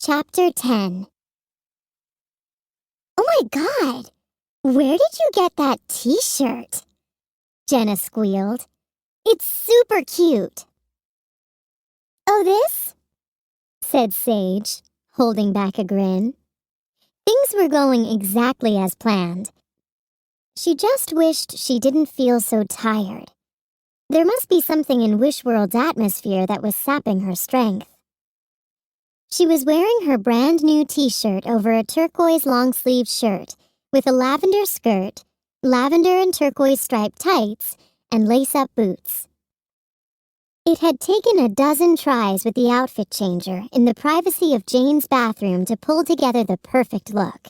Chapter 10. Oh my God! Where did you get that t-shirt? Jenna squealed. It's super cute. Oh, this? Said Sage, holding back a grin. Things were going exactly as planned. She just wished she didn't feel so tired. There must be something in Wishworld's atmosphere that was sapping her strength. She was wearing her brand new t-shirt over a turquoise long-sleeved shirt with a lavender skirt, lavender and turquoise striped tights, and lace-up boots. It had taken a dozen tries with the outfit changer in the privacy of Jane's bathroom to pull together the perfect look.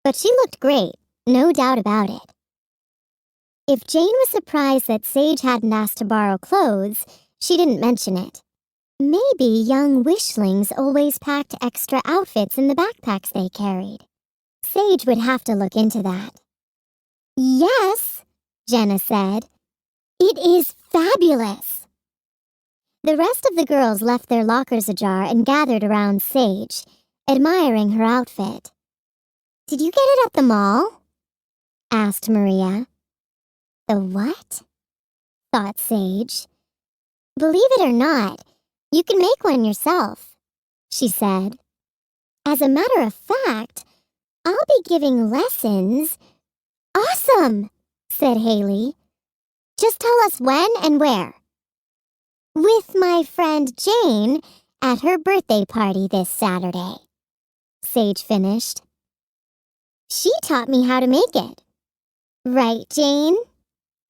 But she looked great, no doubt about it. If Jane was surprised that Sage hadn't asked to borrow clothes, she didn't mention it. Maybe young wishlings always packed extra outfits in the backpacks they carried. Sage would have to look into that. Yes, Jenna said. It is fabulous. The rest of the girls left their lockers ajar and gathered around Sage, admiring her outfit. Did you get it at the mall? Asked Maria. The what? Thought Sage. Believe it or not, you can make one yourself, she said. As a matter of fact, I'll be giving lessons. Awesome, said Haley. Just tell us when and where. With my friend Jane at her birthday party this Saturday, Sage finished. She taught me how to make it. Right, Jane?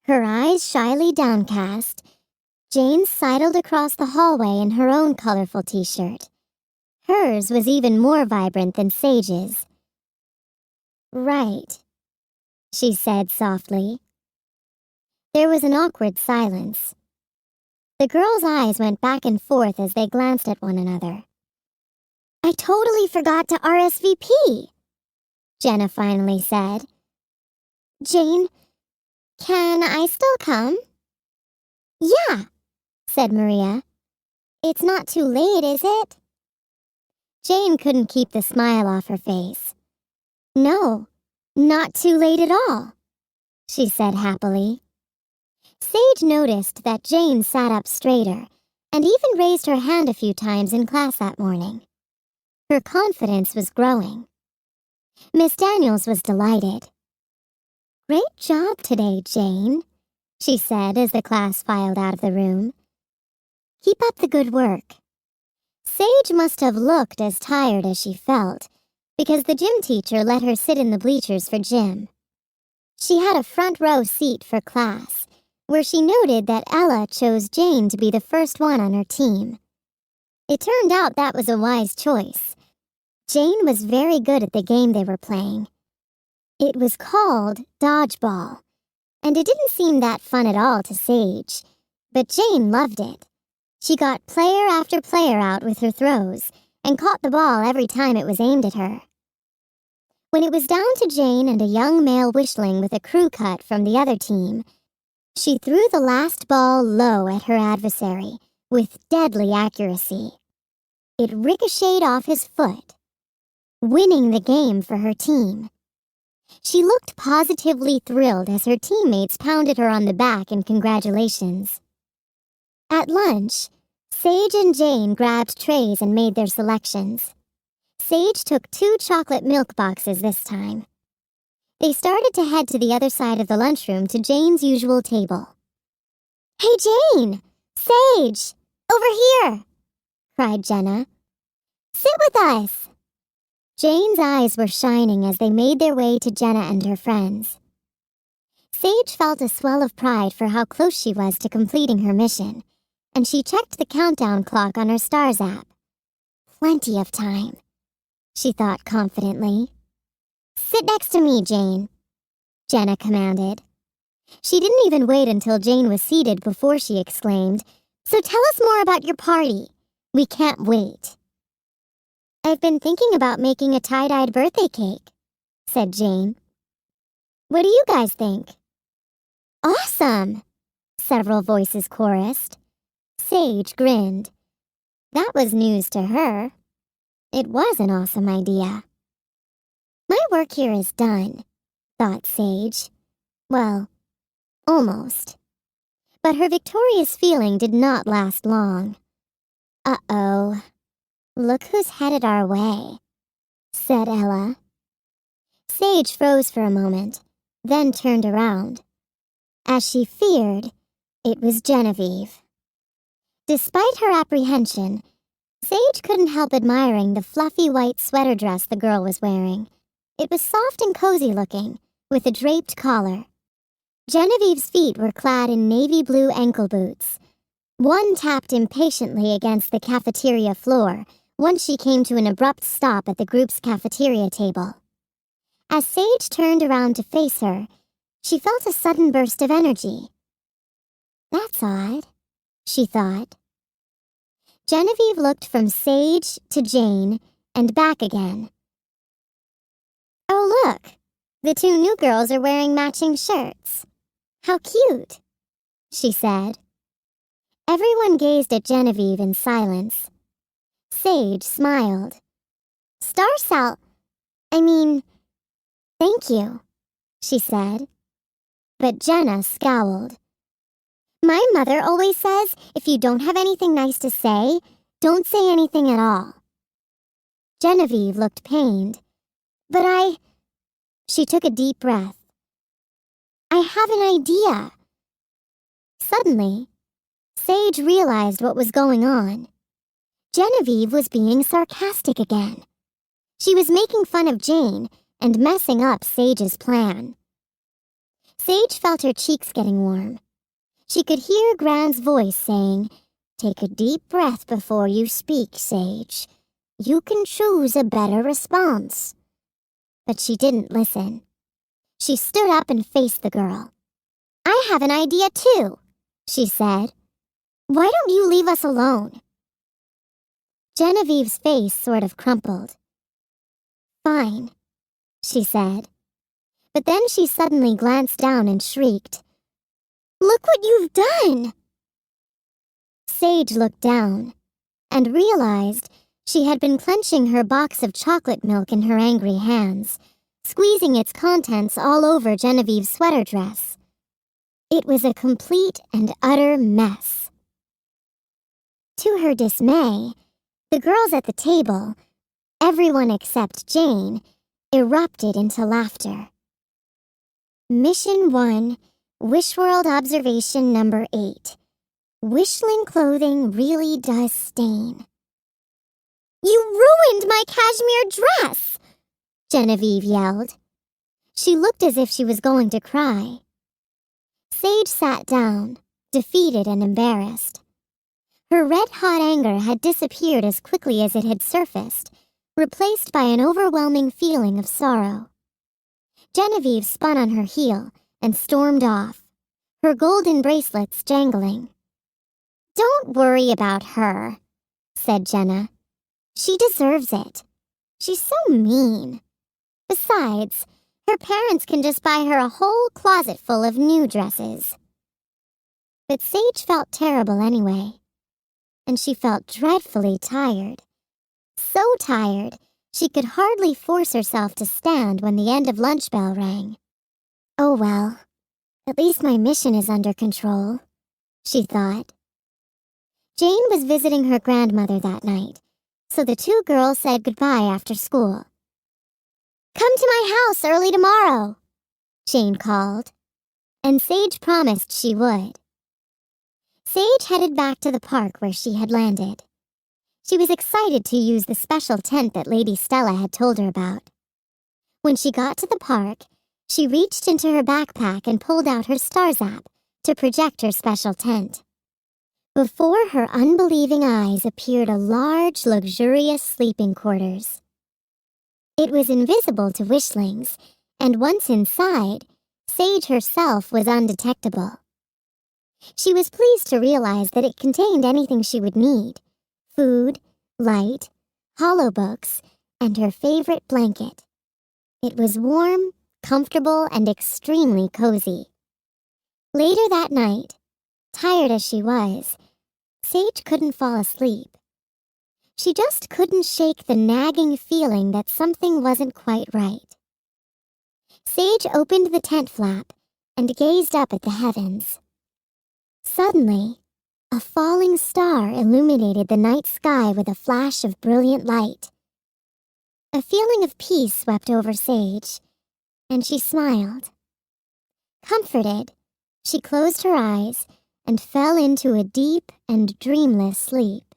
Her eyes shyly downcast, Jane sidled across the hallway in her own colorful t-shirt. Hers was even more vibrant than Sage's. Right, she said softly. There was an awkward silence. The girls' eyes went back and forth as they glanced at one another. I totally forgot to RSVP, Jenna finally said. Jane, can I still come? Yeah, said Maria. It's not too late, is it? Jane couldn't keep the smile off her face. No, not too late at all, she said happily. Sage noticed that Jane sat up straighter and even raised her hand a few times in class that morning. Her confidence was growing. Miss Daniels was delighted. Great job today, Jane, she said as the class filed out of the room. Keep up the good work. Sage must have looked as tired as she felt, because the gym teacher let her sit in the bleachers for gym. She had a front row seat for class, where she noted that Ella chose Jane to be the first one on her team. It turned out that was a wise choice. Jane was very good at the game they were playing. It was called dodgeball, and it didn't seem that fun at all to Sage, but Jane loved it. She got player after player out with her throws and caught the ball every time it was aimed at her. When it was down to Jane and a young male wishling with a crew cut from the other team, she threw the last ball low at her adversary with deadly accuracy. It ricocheted off his foot, winning the game for her team. She looked positively thrilled as her teammates pounded her on the back in congratulations. At lunch, Sage and Jane grabbed trays and made their selections. Sage took 2 chocolate milk boxes this time. They started to head to the other side of the lunchroom to Jane's usual table. Hey, Jane! Sage! Over here! Cried Jenna. Sit with us! Jane's eyes were shining as they made their way to Jenna and her friends. Sage felt a swell of pride for how close she was to completing her mission, and she checked the countdown clock on her Stars app. Plenty of time, she thought confidently. Sit next to me, Jane, Jenna commanded. She didn't even wait until Jane was seated before she exclaimed, So tell us more about your party. We can't wait. I've been thinking about making a tie-dyed birthday cake, said Jane. What do you guys think? Awesome, several voices chorused. Sage grinned. That was news to her. It was an awesome idea. My work here is done, thought Sage. Well, almost. But her victorious feeling did not last long. Uh-oh. Look who's headed our way, said Ella. Sage froze for a moment, then turned around. As she feared, it was Genevieve. Despite her apprehension, Sage couldn't help admiring the fluffy white sweater dress the girl was wearing. It was soft and cozy looking, with a draped collar. Genevieve's feet were clad in navy blue ankle boots. One tapped impatiently against the cafeteria floor once she came to an abrupt stop at the group's cafeteria table. As Sage turned around to face her, she felt a sudden burst of energy. That's odd, she thought. Genevieve looked from Sage to Jane and back again. Oh, look! The two new girls are wearing matching shirts. How cute, she said. Everyone gazed at Genevieve in silence. Sage smiled. Thank you, she said. But Jenna scowled. My mother always says if you don't have anything nice to say, don't say anything at all. Genevieve looked pained. But She took a deep breath. I have an idea. Suddenly, Sage realized what was going on. Genevieve was being sarcastic again. She was making fun of Jane and messing up Sage's plan. Sage felt her cheeks getting warm. She could hear Gran's voice saying, "Take a deep breath before you speak, Sage. You can choose a better response." But she didn't listen. She stood up and faced the girl. I have an idea too, she said. Why don't you leave us alone? Genevieve's face sort of crumpled. Fine, she said. But then she suddenly glanced down and shrieked, Look what you've done! Sage looked down and realized she had been clenching her box of chocolate milk in her angry hands, squeezing its contents all over Genevieve's sweater dress. It was a complete and utter mess. To her dismay, the girls at the table, everyone except Jane, erupted into laughter. Mission 1, Wishworld Observation Number 8. Wishling clothing really does stain. You ruined my cashmere dress! Genevieve yelled. She looked as if she was going to cry. Sage sat down, defeated and embarrassed. Her red-hot anger had disappeared as quickly as it had surfaced, replaced by an overwhelming feeling of sorrow. Genevieve spun on her heel and stormed off, her golden bracelets jangling. Don't worry about her, said Jenna. She deserves it. She's so mean. Besides, her parents can just buy her a whole closet full of new dresses. But Sage felt terrible anyway, and she felt dreadfully tired. So tired, she could hardly force herself to stand when the end of lunch bell rang. Oh well, at least my mission is under control, she thought. Jane was visiting her grandmother that night, so the two girls said goodbye after school. Come to my house early tomorrow, Jane called, and Sage promised she would. Sage headed back to the park where she had landed. She was excited to use the special tent that Lady Stella had told her about. When she got to the park, she reached into her backpack and pulled out her Stars app to project her special tent. Before her unbelieving eyes appeared a large, luxurious sleeping quarters. It was invisible to wishlings, and once inside, Sage herself was undetectable. She was pleased to realize that it contained anything she would need: food, light, hollow books, and her favorite blanket. It was warm, comfortable, and extremely cozy. Later that night, tired as she was, Sage couldn't fall asleep. She just couldn't shake the nagging feeling that something wasn't quite right. Sage opened the tent flap and gazed up at the heavens. Suddenly, a falling star illuminated the night sky with a flash of brilliant light. A feeling of peace swept over Sage, and she smiled. Comforted, she closed her eyes and fell into a deep and dreamless sleep.